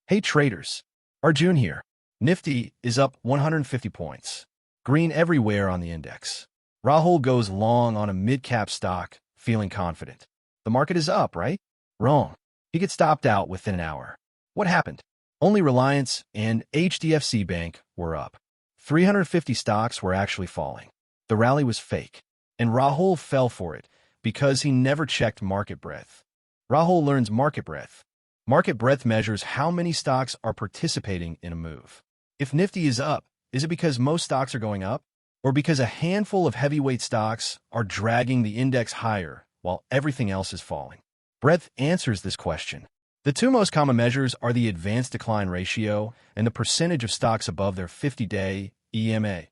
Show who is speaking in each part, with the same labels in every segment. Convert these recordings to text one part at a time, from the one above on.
Speaker 1: Hey traders, Arjun here. Nifty is up 150 points. Green everywhere on the index. Rahul goes long on a mid-cap stock, feeling confident. The market is up, right? Wrong. He gets stopped out within an hour. What happened? Only Reliance and HDFC Bank were up. 350 stocks were actually falling. The rally was fake. And Rahul fell for it because he never checked market breadth. Rahul learns market breadth. Market breadth measures how many stocks are participating in a move. If Nifty is up, is it because most stocks are going up? Or because a handful of heavyweight stocks are dragging the index higher while everything else is falling? Breadth answers this question. The two most common measures are the advanced decline ratio and the percentage of stocks above their 50-day EMA.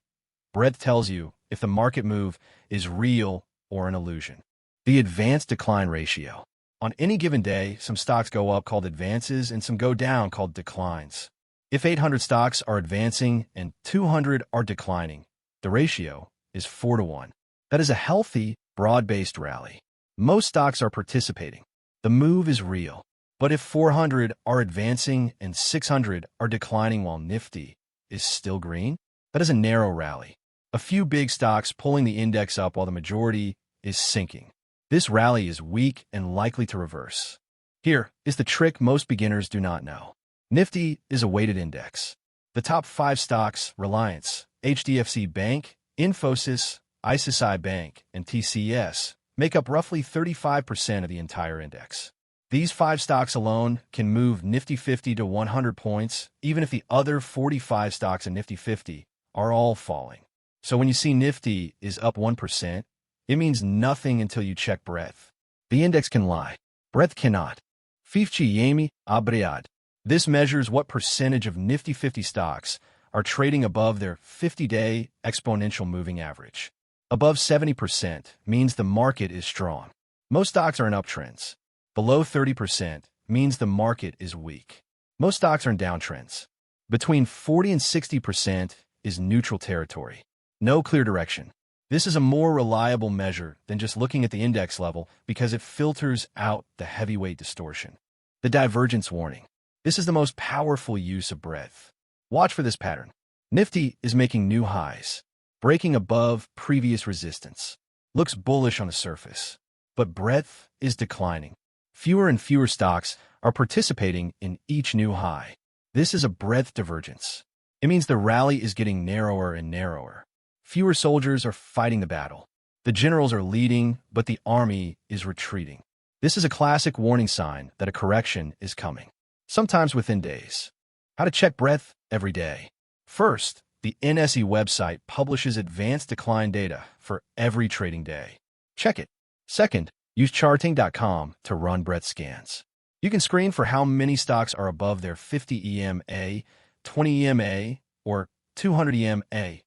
Speaker 1: Breadth tells you if the market move is real or an illusion. The advanced decline ratio. On any given day, some stocks go up called advances and some go down called declines. If 800 stocks are advancing and 200 are declining, the ratio is 4-to-1. That is a healthy, broad-based rally. Most stocks are participating. The move is real. But if 400 are advancing and 600 are declining while Nifty is still green, that is a narrow rally. A few big stocks pulling the index up while the majority is sinking. This rally is weak and likely to reverse. Here is the trick most beginners do not know. Nifty is a weighted index. The top 5 stocks, Reliance, HDFC Bank, Infosys, HDFC Bank, and TCS, make up roughly 35% of the entire index. These 5 stocks alone can move Nifty 50 to 100 points, even if the other 45 stocks in Nifty 50 are all falling. So when you see Nifty is up 1%, it means nothing until you check breadth. The index can lie. Breadth cannot. 50 yemi abriad. This measures what percentage of Nifty 50 stocks are trading above their 50-day exponential moving average. Above 70% means the market is strong. Most stocks are in uptrends. Below 30% means the market is weak. Most stocks are in downtrends. Between 40 and 60% is neutral territory. No clear direction. This is a more reliable measure than just looking at the index level because it filters out the heavyweight distortion. The divergence warning. This is the most powerful use of breadth. Watch for this pattern. Nifty is making new highs, breaking above previous resistance. Looks bullish on the surface, but breadth is declining. Fewer and fewer stocks are participating in each new high. This is a breadth divergence. It means the rally is getting narrower and narrower. Fewer soldiers are fighting the battle. The generals are leading, but the army is retreating. This is a classic warning sign that a correction is coming, sometimes within days. How to check breadth every day. First, the NSE website publishes advanced decline data for every trading day. Check it. Second, use charting.com to run breadth scans. You can screen for how many stocks are above their 50 EMA, 20 EMA, or 200 EMA.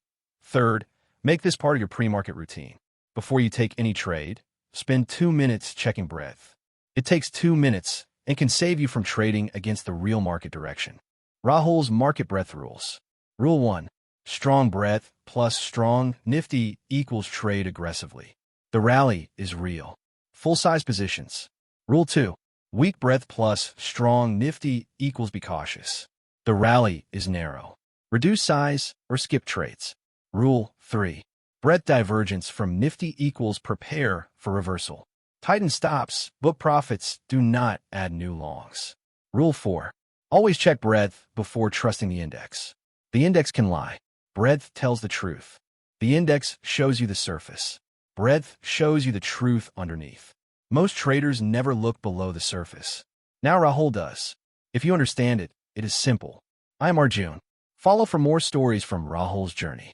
Speaker 1: Third, make this part of your pre-market routine. Before you take any trade, spend 2 minutes checking breadth. It takes 2 minutes and can save you from trading against the real market direction. Rahul's market breadth rules. Rule 1. Strong breadth plus strong Nifty equals trade aggressively. The rally is real. Full-size positions. Rule 2. Weak breadth plus strong Nifty equals be cautious. The rally is narrow. Reduce size or skip trades. Rule 3. Breadth divergence from Nifty equals prepare for reversal. Tighten stops, book profits, do not add new longs. Rule 4. Always check breadth before trusting the index. The index can lie. Breadth tells the truth. The index shows you the surface. Breadth shows you the truth underneath. Most traders never look below the surface. Now Rahul does. If you understand it, it is simple. I'm Arjun. Follow for more stories from Rahul's journey.